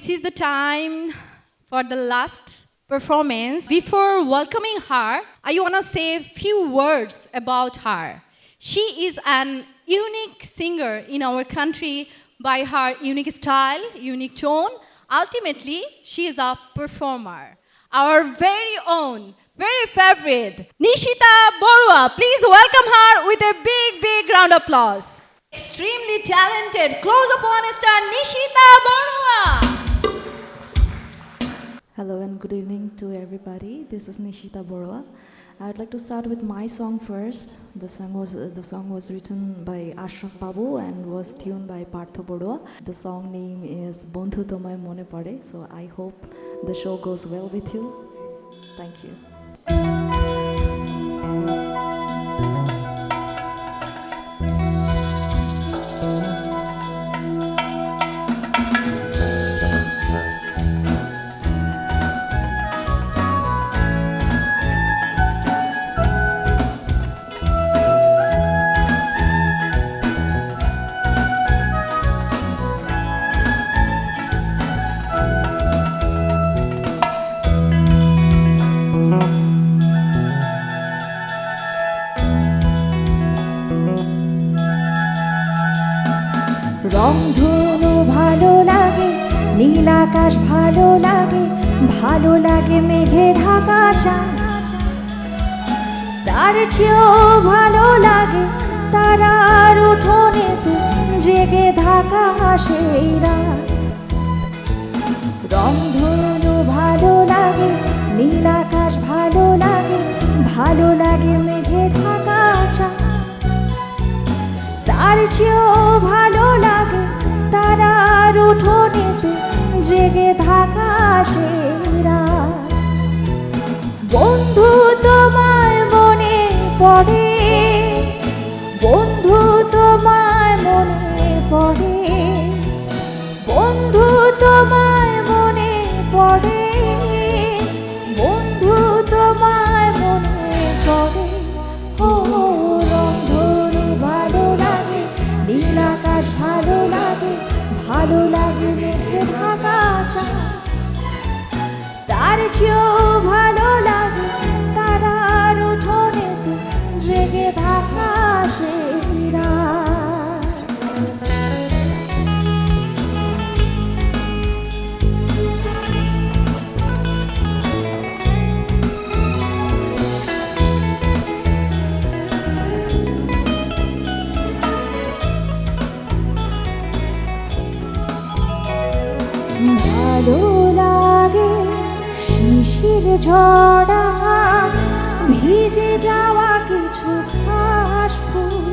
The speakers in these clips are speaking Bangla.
This is the time for the last performance. Before welcoming her, I want to say a few words about her. She is an unique singer in our country by her unique style, unique tone. Ultimately, she is a performer. Our very own, very favorite, Nishita Borua. Please welcome her with a big round of applause. Extremely talented, close-up one star, Nishita Borua. Hello and good evening to everybody. This is Nishita Borua. I would like to start with my song first. The song was written by Ashraf Babu and was tuned by Partho Borua. The song name is Bondhu Tomoy Mone Pade. So I hope the show goes well with you. Thank you. রংধনু ভালো লাগে, নীল আকাশ ভালো লাগে, ভালো লাগে মেঘে ঢাকা চাঁদ। তার চেয়েও ভালো লাগে তারার উঠোনেতে জেগে থাকা সেই রাত। রংধনু ভালো লাগে, নীল আকাশ ভালো লাগে, ভালো লাগে মেঘে ঢাকা চাঁদ। তার চেয়েও ভালো লাগে তারার উঠোনেতে জেগে থাকা সেই রাত। বন্ধু তোমায় মনে পড়ে, বন্ধু তোমায় মনে পড়ে, বন্ধু তোমায় মনে পড়ে, বন্ধু তোমায় মনে পড়ে। ও রংধনু ভালো লাগে, নীল আকাশ ভালো লাগে, ভালো লাগে মেঘে ঢাকা চাঁদ। তার চেয়েও ভালো লাগে তারার উঠোনেতে জেগে থাকা সেই রাত। ভালো লাগে শিশির ঝরা ভিজে যাওয়া কিছু ঘাস ফুল।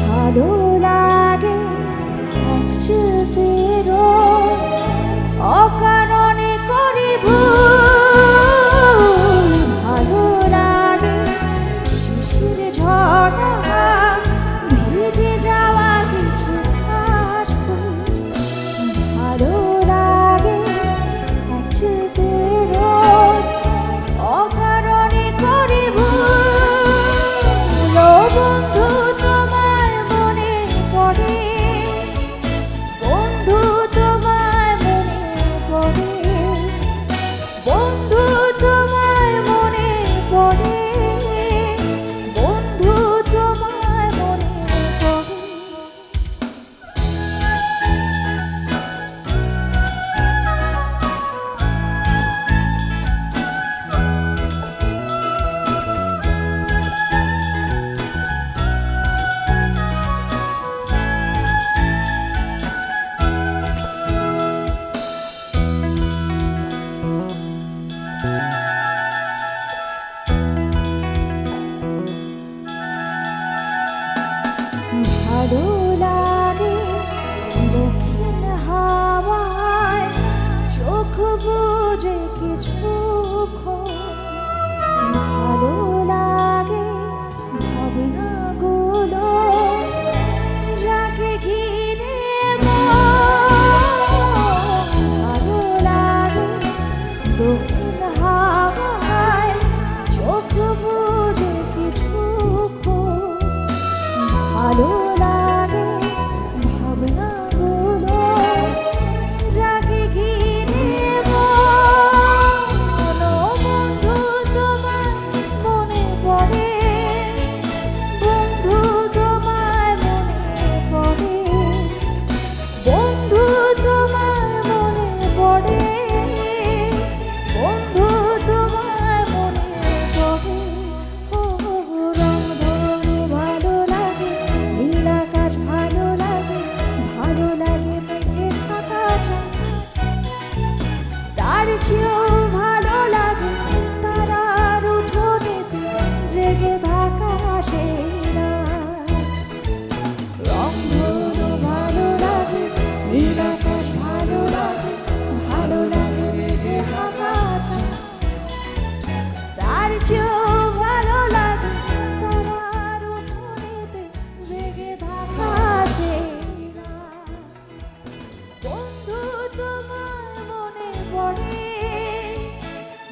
ভালো লাগে একচুতের অকারণে করি ভুল। ভালো লাগে শিশির ঝরা ভিজে যাওয়া কিছু ঘাস ফুল। ভালো লাগে একচুতের অকারণে করি ভুল। ও বন্ধু তোমায় মনে পড়ে, বন্ধু চেয়েও ভালো লাগে তারার উঠোনেতে জেগে থাকা সেই রাত। রংধনু ভালো লাগে, নীল আকাশ ভালো লাগে, ভালো লাগে মেঘে ঢাকা চাঁদ। তার চেয়েও ভালো লাগে তারার উঠোনেতে জেগে থাকা সেই রাত। বন্ধু তোমায় মনে পড়ে,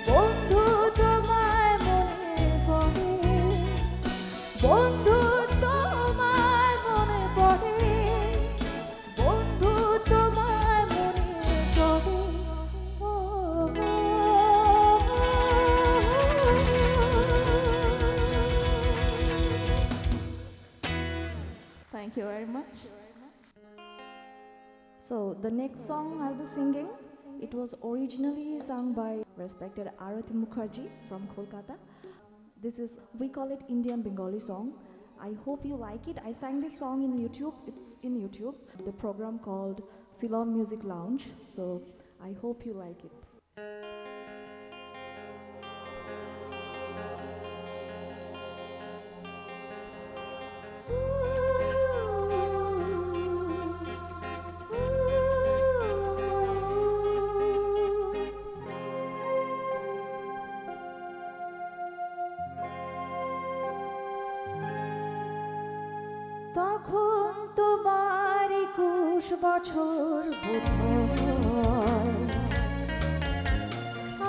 বন্ধু তোমায় মনে পড়ে, বন্ধু তোমায় মনে পড়ে, বন্ধু তোমায় মনে পড়ে। ও, Thank you very much. So the next song I'll be singing, it was originally sung by respected Arati Mukherjee from Kolkata. This is, we call it Indian Bengali song. I hope you like it. I sang this song in YouTube. It's in YouTube, the program called Ceylon Music Lounge. So I hope you like it. তখন তোমার 21 বছর বোধহয়,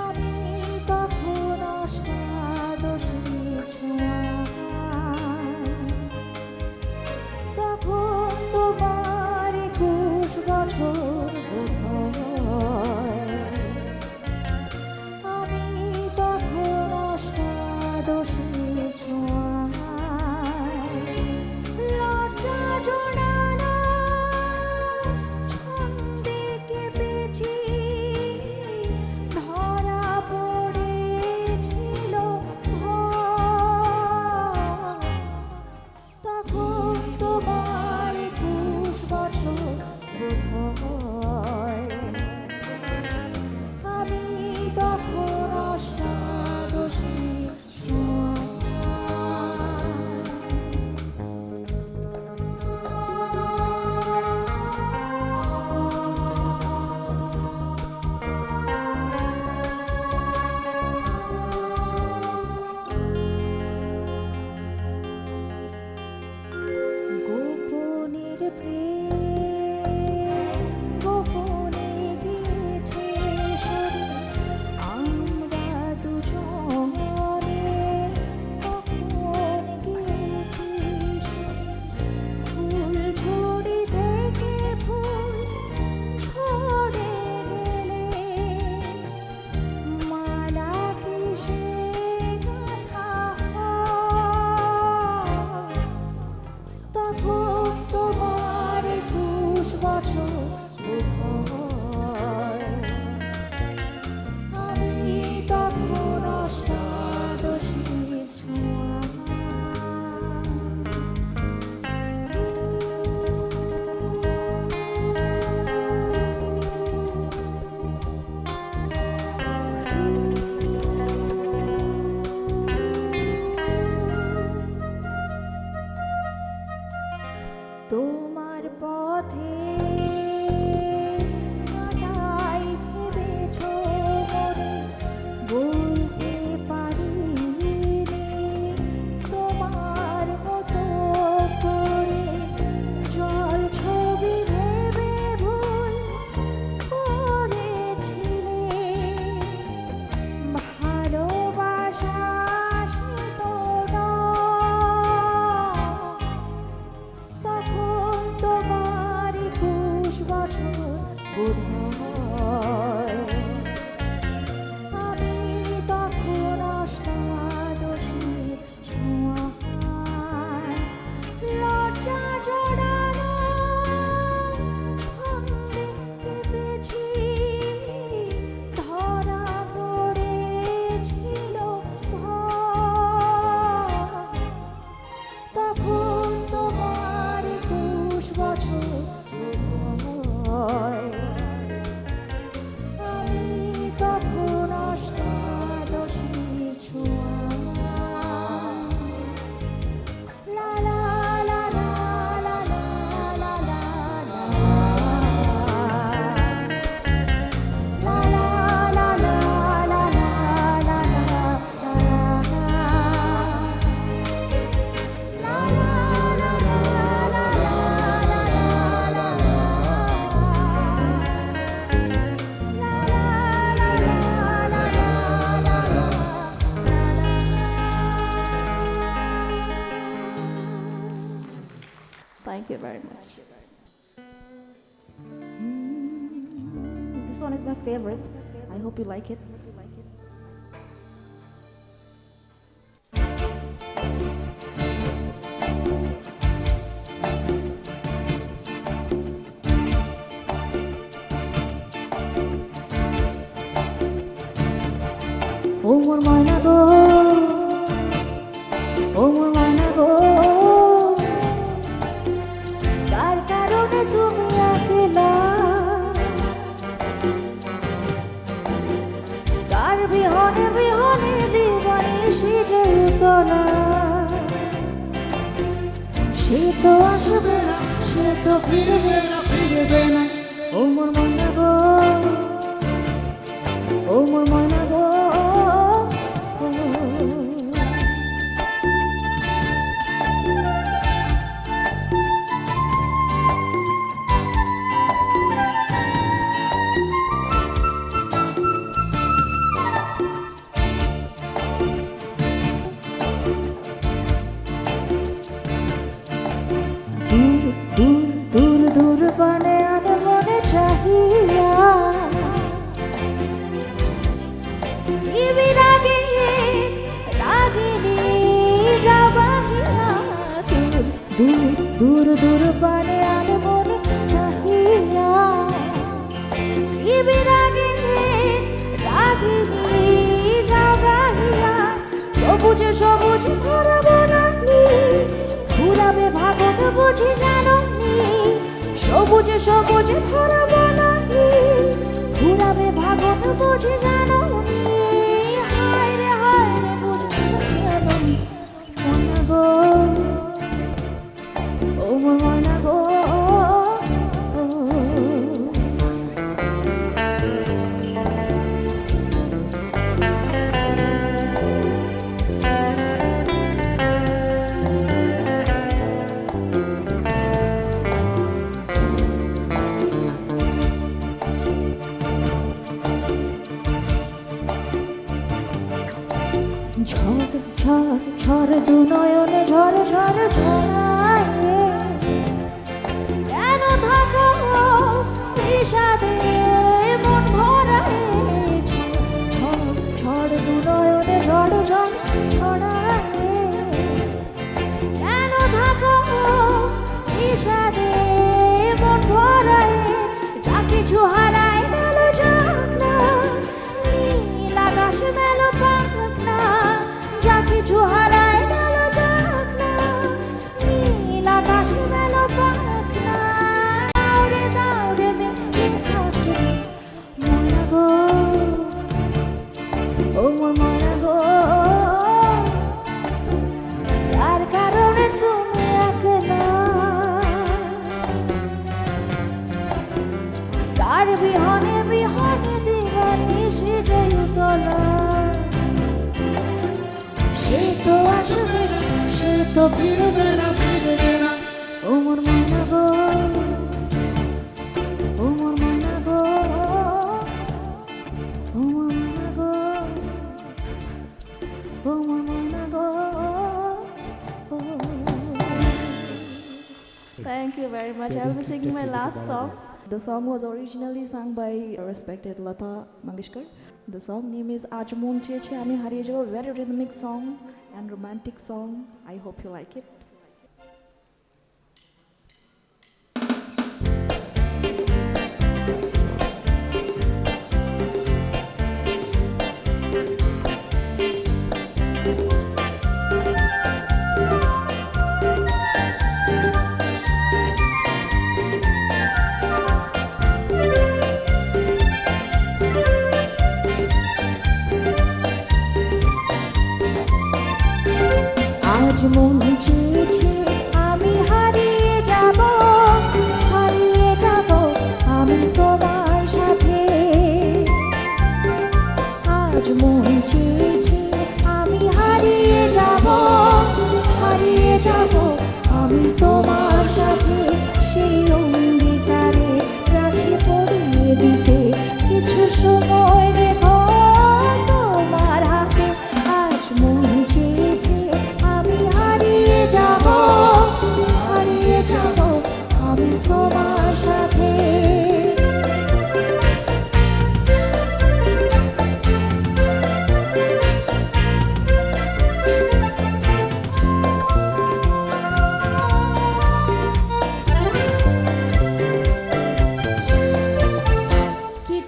আমি তখন অষ্টাদশীর ছোঁয়ায়। তখন তোমার 21 বছর বোধহয়, আমি তখন অষ্টাদশীর ছোঁয়ায়। লজ্জা জড়ানো ছন্দে very much. This one is my favorite. I hope you like it. ও মোর ময়না গো, ও মোর ময়না গো, কার কারণে তুমি একলা, কার বিহনে বিহনে দিবানিশি যে উতলা, সে তো আসবে না, সে তো ফিরবে না, ফিরবে না। ও মোর ময়না গো, ও মোর ময়না গো, দূর দূর দূর পানে আনে মনে চাহিয়া, ইবি রাগে রাগিনী যাবাহিয়া, দূর দূর দূর পানে আনে মনে চাহিয়া, ইবি রাগে রাগিনী যাবাহিয়া, সবুজে সবুজ ভরা বনানি ঘুরাবে ভাবন বুঝি জানি, সবুজে সবুজে ভরা বনানি ঘুরাবে ভাবন বুঝি জানি, হায় রে বুঝি জানি। ময়না গো, ও মোর ময়না গো, ঝড় ঝড় ঝড় দু নয়নে ঝড় ঝড় ঝড়ায়, কেন থাকো বিষাদে মন ভরায়, ঝড় ঝড় দু নয়নে ঝড় ঝড় ঝড়ায়, কেন থাকো বিষাদে মন ভরায়, যা কিছু হারায় গেল যাক না, নীল আকাশ মেল পাক না, যা কিছু হারায় গেল যাক না, নীল আকাশ মেল পাক না, দাউরে মেঘে থাকে। ময়না গো, ও মোর ময়না গো, কার কারণে তুমি একলা, কার বিহনে বিহনে দিবানিশি যে উতলা, সে তো আসবে না, সে তো ফিরবে না, ফিরবে না। ও মোর ময়না গো, ও মোর ময়না গো, ও মোর ময়না গো, ও মোর ময়না গো। Thank you very much. I will be singing my last song. The song was originally sung by respected Lata Mangeshkar. The song name is Aaj Mon Cheche Ami Hariye Jabo. Very rhythmic song and romantic song. I hope you like it. আজ মন চেয়ে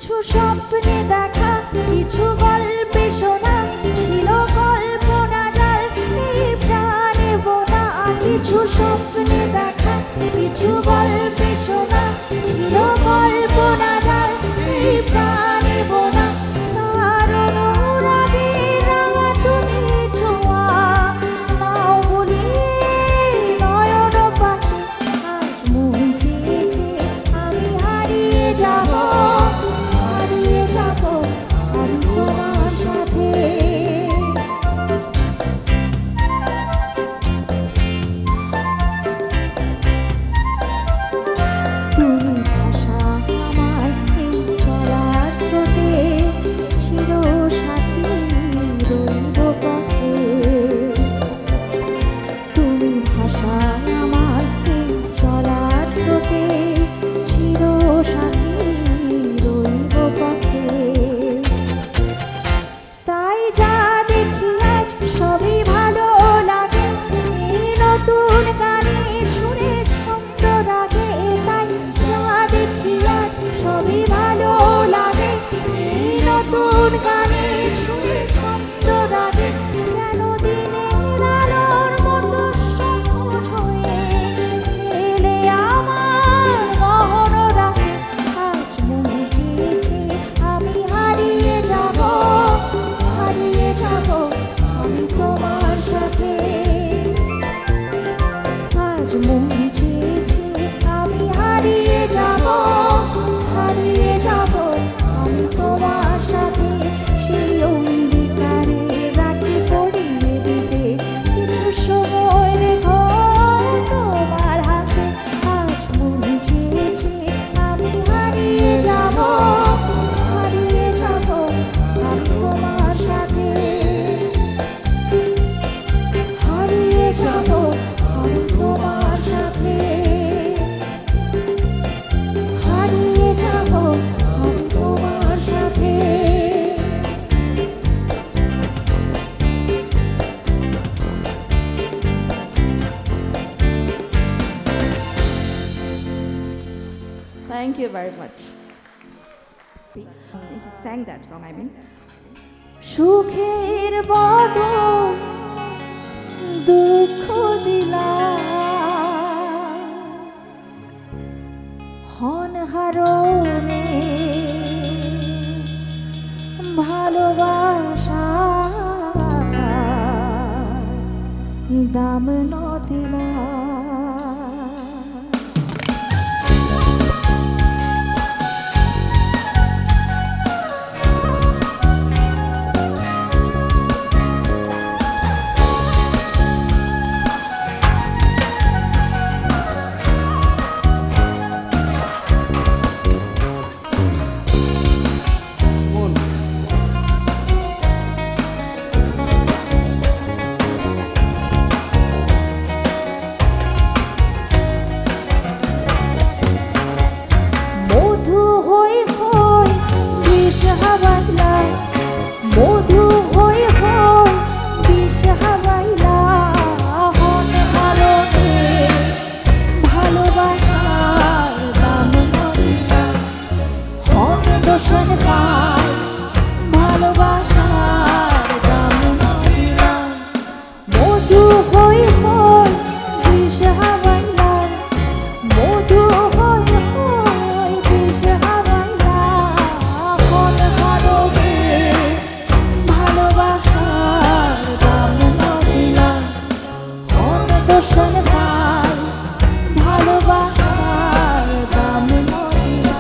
কিছু স্বপ্নে দেখা কিছু গল্পে শোনা ছিল কল্পনা জাল এই প্রাণে বোনা কিছু স্বপ্নে দেখা কিছু গল্পে শোনা ছিল কল্পনা জাল এই প্রাণে বোনা তার অনুরাগে রাঙা তুমি ছোঁয়া নাও বলি নয়ন পাখি আজ মন চেয়েছে আমি হারিয়ে যাব আমি তোমার সাথে তুমি ভাষা আমার এই চলার স্রোতে চির সাথী রইব পথে তুমি ভাষা আমার এই চলার স্রোতে চির সাথী রইব পথে তাই যা দেখি আজ সবই ভালো লাগে এই নতুন গানের সুরে ছন্দ রাগে তাই যা দেখি আজ সবই ভালো লাগে এই নতুন গানের সুরে ছন্দ রাগে কেন দিনের আলোর মতো সহজ হয়ে এলে আমার মহন রাগে আজ মন চেয়েছে আমি হারিয়ে যাব আমি তোমার সাথে আজ মন চেয়েছে আমি হারিয়ে যাব আমি তোমার সাথে সেই অঙ্গীকারে রাখি পড়িয়ে দিতে কিছু সময় রেখো তোমার হাতে আজ মন চেয়েছে আমি হারিয়ে যাব আমি তোমার সাথে হারিয়ে যাব আমি তোমার সাথে হারিয়ে যাব আমি তোমার সাথে Thank you very much. He sang that song, I mean. সুখের বদল দুঃখ দিলা হনহারণে ভালোবাসা দাম ন দিলা মধু হই হই বিষ হাওয়াইলা হনহারণে ভালোবাসার দাম নদিলা হন দোষণ পায় ভালোবাসার দাম নদিলা মধু হই হই বিষ হাওয়াইলা মধু হই হই বিষ হাওয়াইলা হনহারণে ভালোবাসার দাম নদিলা হন দোষণ পায় ভালোবাসার দাম নদিলা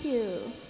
you.